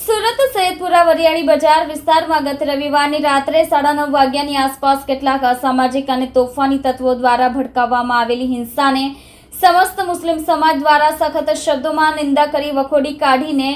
સુરત સૈયદપુરા વરિયાળી બજાર વિસ્તારમાં ગત રવિવારની રાત્રે 9:30 વાગ્યાની આસપાસ કેટલાક અસામાજિક અને તોફાની તત્વો દ્વારા ભડકાવવામાં આવેલી હિંસાને સમસ્ત મુસ્લિમ સમાજ દ્વારા સખત શબ્દોમાં નિંદા કરી વખોડી કાઢીને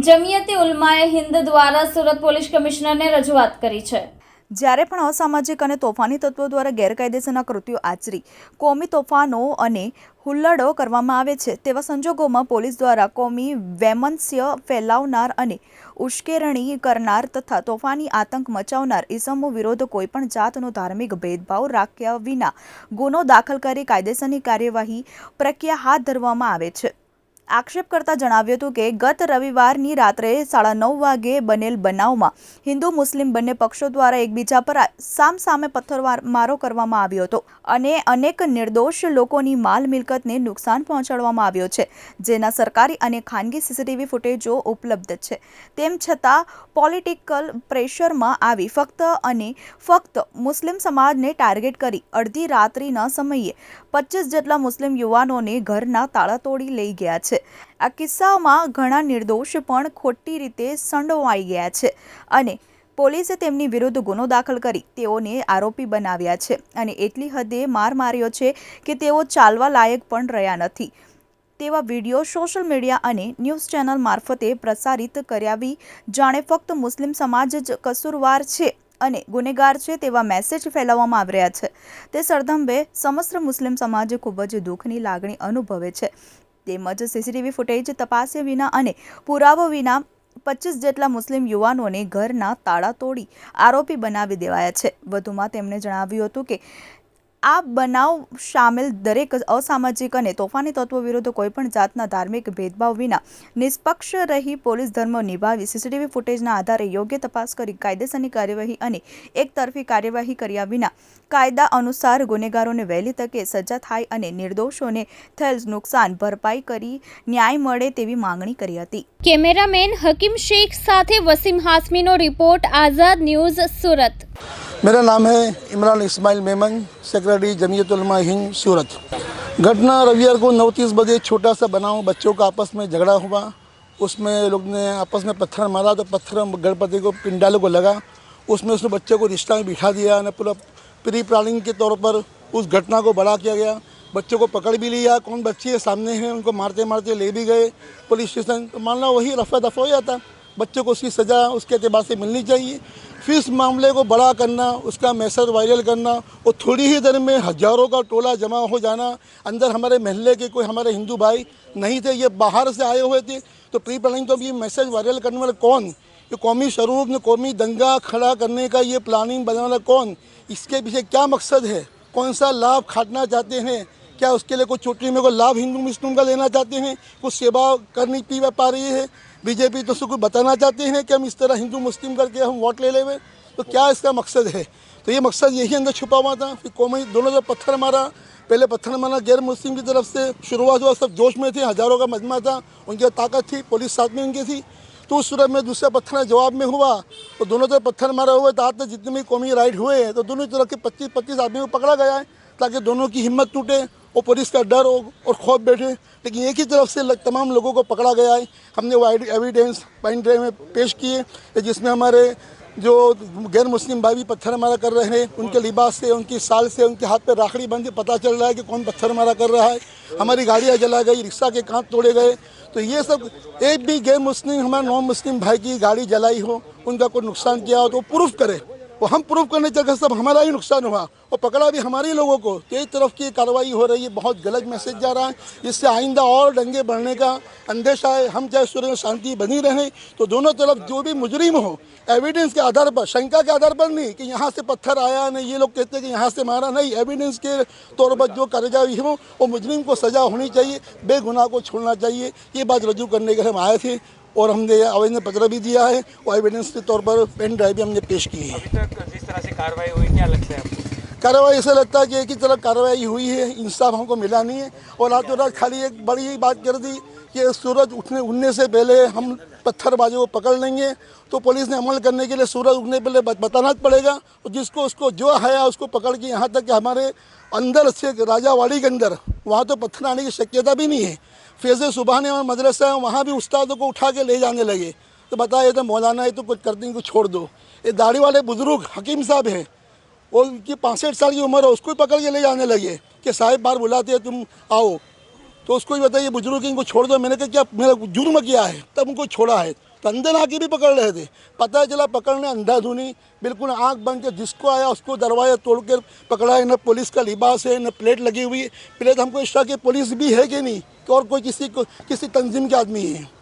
જમિયતે ઉલમાએ હિન્દ દ્વારા સુરત પોલીસ કમિશનરને રજૂઆત કરી છે। જ્યારે પણ અસામાજિક અને તોફાની તત્વો દ્વારા ગેરકાયદેસરના કૃત્યો આચરી કોમી તોફાનો અને હુલ્લડો કરવામાં આવે છે તેવા સંજોગોમાં પોલીસ દ્વારા કોમી વૈમનસ્ય ફેલાવનાર અને ઉશ્કેરણી કરનાર તથા તોફાની આતંક મચાવનાર ઇસમો વિરુદ્ધ કોઈપણ જાતનો ધાર્મિક ભેદભાવ રાખ્યા વિના ગુનો દાખલ કરી કાયદેસરની કાર્યવાહી પ્રક્રિયા હાથ ધરવામાં આવે છે। આક્ષેપ કરતા જણાવ્યું હતું કે ગત રવિવારની રાત્રે 9:30 વાગે બનેલ બનાવમાં હિન્દુ મુસ્લિમ બંને પક્ષો દ્વારા એકબીજા પર સામસામે પથ્થરમારો કરવામાં આવ્યો હતો અને અનેક નિર્દોષ લોકોની માલ મિલકતને નુકસાન પહોંચાડવામાં આવ્યો છે, જેના સરકારી અને ખાનગી સીસીટીવી ફૂટેજો ઉપલબ્ધ છે। તેમ છતાં પોલિટિકલ પ્રેશરમાં આવી ફક્ત મુસ્લિમ સમાજને ટાર્ગેટ કરી અડધી રાત્રિના સમયે 25 જેટલા મુસ્લિમ યુવાનોને ઘરના તાળા તોડી લઈ ગયા છે। આ કિસ્સામાં ઘણા નિર્દોષ પણ ખોટી રીતે સંડોવાઈ ગયા છે અને પોલીસે તેમની વિરુદ્ધ ગુનો દાખલ કરી તેઓને આરોપી બનાવ્યા છે અને એટલી હદે માર માર્યો છે કે તેઓ ચાલવા લાયક પણ રહ્યા નથી તેવા વિડીયો સોશિયલ મીડિયા અને ન્યૂઝ ચેનલ મારફતે પ્રસારિત કર્યાવી જાણે ફક્ત મુસ્લિમ સમાજ જ કસૂરવાર છે અને ગુનેગાર છે તેવા મેસેજ ફેલાવવામાં આવી રહ્યા છે। તે સરધંભે સમસ્ત મુસ્લિમ સમાજ ખૂબ જ દુઃખની લાગણી અનુભવે છે। તેમજ સીસીટીવી ફૂટેજ તપાસ્યા વિના અને પુરાવો વિના 25 જેટલા મુસ્લિમ યુવાનોને ઘરના તાળા તોડી આરોપી બનાવી દેવાયા છે। વધુમાં તેમણે જણાવ્યું હતું કે આ બનાવ સામેલ દરેક અસામાજિક અને તોફાની તત્વો વિરુદ્ધ કોઈપણ જાતના ધાર્મિક ભેદભાવ વિના નિષ્પક્ષ રહી પોલીસ ધર્મ નિભાવી સીસીટીવી ફૂટેજના આધારે યોગ્ય તપાસ કરી કાયદેસરની કાર્યવાહી અને એકતરફી કાર્યવાહી કર્યા વિના કાયદા અનુસાર ગુનેગારોને વહેલી તકે સજા થાય અને નિર્દોષોને થયેલ નુકસાન ભરપાઈ કરી ન્યાય મળે તેવી માંગણી કરી હતી। કેમેરામેન હકીમ શેખ સાથે વસીમ હાસમીનો રિपोर्ट आजाद न्यूज़ सूरत। मेरा नाम है इमरान इस्माइल मेमन, सेक्रेटरी जमीयत उलमा हिंद सूरत। घटना रविवार को 9:30 बजे छोटा सा बनाव, बच्चों का आपस में झगड़ा हुआ, उसमें लोग ने आपस में पत्थर मारा तो पत्थर गणपति को पिंडालों को लगा, उसमें उसने बच्चे को रिश्ता में बिठा दिया और पूरा प्री प्लानिंग के तौर पर उस घटना को बड़ा किया गया। बच्चों को पकड़ भी लिया, कौन बच्चे सामने हैं उनको मारते मारते ले भी गए पुलिस स्टेशन। तो मान लो वही रफा दफा हो जाता, बच्चों को उसकी सज़ा उसके एतबार से मिलनी चाहिए। फिर इस मामले को बड़ा करना, उसका मैसेज वायरल करना और थोड़ी ही देर में हज़ारों का टोला जमा हो जाना। अंदर हमारे महल्ले के कोई हमारे हिंदू भाई नहीं थे, ये बाहर से आए हुए थे। तो प्री प्लानिंग तो ये मैसेज वायरल करने वाला कौन, ये कौमी शरूर ने कौमी दंगा खड़ा करने का ये प्लानिंग बनाने वाला कौन, इसके पीछे क्या मकसद है, कौन सा लाभ खाटना चाहते हैं, क्या उसके लिए कोई चोटी में कोई लाभ हिंदू मुस्लिम का लेना चाहते हैं, कुछ सेवा करनी पा रही है बीजेपी, तो उसको कुछ बताना चाहते हैं कि हम इस तरह हिंदू मुस्लिम करके हम वोट ले लेंगे। तो क्या इसका मकसद है? तो ये मकसद यही अंदर छुपा हुआ था। फिर कौमी दोनों तरफ पत्थर मारा, पहले पत्थर मारा गैर मुस्लिम की तरफ से शुरुआत हुआ, सब जोश में थे, हज़ारों का मजमा था, उनकी ताकत थी, पुलिस साथ में उनकी थी। तो उस सूरत में दूसरा पत्थर जवाब में हुआ तो दोनों तरफ पत्थर मारा हुआ था। आज जितने भी कौमी राइड हुए हैं तो दोनों तरफ के 25-25 आदमी को पकड़ा गया है ताकि दोनों की हिम्मत टूटे और पुलिस का डर और खौफ बैठे। लेकिन एक ही तरफ से तमाम लोगों को पकड़ा गया है। हमने वो एविडेंस पेन ड्राइव में पेश किए जिसमें हमारे जो गैर मुस्लिम भाई भी पत्थर मारा कर रहे हैं, उनके लिबास से, उनकी साल से, उनके हाथ पे राखड़ी बंधी पता चल रहा है कि कौन पत्थर मारा कर रहा है। हमारी गाड़ियाँ जला गई, रिक्शा के कांच तोड़े गए। तो ये सब एक भी गैर मुस्लिम हमारे नॉन मुस्लिम भाई की गाड़ी जलाई हो, उनका कोई नुकसान किया हो तो प्रूफ करे, वो हम प्रूफ करने चलकर सब हमारा ही नुकसान हुआ और पकड़ा भी हमारे लोगों को। तो एक तरफ की कार्रवाई हो रही है, बहुत गलत मैसेज जा रहा है, जिससे आइंदा और दंगे बढ़ने का अंदेशा है। हम चाहे सूरत में शांति बनी रहे तो दोनों तरफ जो भी मुजरिम हो एविडेंस के आधार पर, शंका के आधार पर नहीं कि यहाँ से पत्थर आया नहीं, ये लोग कहते हैं कि यहाँ से मारा नहीं, एविडेंस के तौर पर जो कार्रवाई हो वो मुजरिम को सज़ा होनी चाहिए, बेगुनाह को छोड़ना चाहिए। ये बात रजू करने के हम आए थे और हमने आवेदन पत्र भी दिया है और एविडेंस के तौर पर पेन ड्राइव भी हमने पेश की है। अभी तक जिस तरह से कार्रवाई हुई क्या लगता है आपको? कार्रवाई ऐसा लगता है कि एक ही तरफ कार्रवाई हुई है, इंसाफ हमको मिला नहीं है। और रातों रात खाली एक बड़ी ही बात कर दी कि सूरज उठने से पहले हम पत्थरबाजों को पकड़ लेंगे। तो पुलिस ने अमल करने के लिए सूरज उठने पहले बताना पड़ेगा और जिसको उसको जो है उसको पकड़ के यहाँ तक कि हमारे अंदर से राजावाड़ी के अंदर वहाँ तो पत्थर आने की शक्यता भी नहीं है। फैज़ सुबहानी हमारा मदरसा है, वहाँ भी उस्तादों को उठा के ले जाने लगे। तो बताया तो मौलाना है तो कुछ करते इनको छोड़ दो। ये दाढ़ी वाले बुजुर्ग हकीम साहब हैं और उनकी 65 साल की उम्र है, उसको ही पकड़ के ले जाने लगे कि साहिब बार बुलाते हैं तुम आओ, तो उसको ही बताइए बुजुर्ग इनको छोड़ दो। मैंने कहा क्या मेरा जुर्म किया है, तब उनको छोड़ा है। तो अंधे नाके भी पकड़ रहे थे, पता चला पकड़ने अंधाधुनी बिल्कुल आंख बंद के जिसको आया उसको दरवाजा तोड़ कर पकड़ा है। न पुलिस का लिबास है न प्लेट लगी हुई है। प्लेट हमको इस तरह की पुलिस भी है कि नहीं, कि और कोई किसी तंजीम के आदमी है।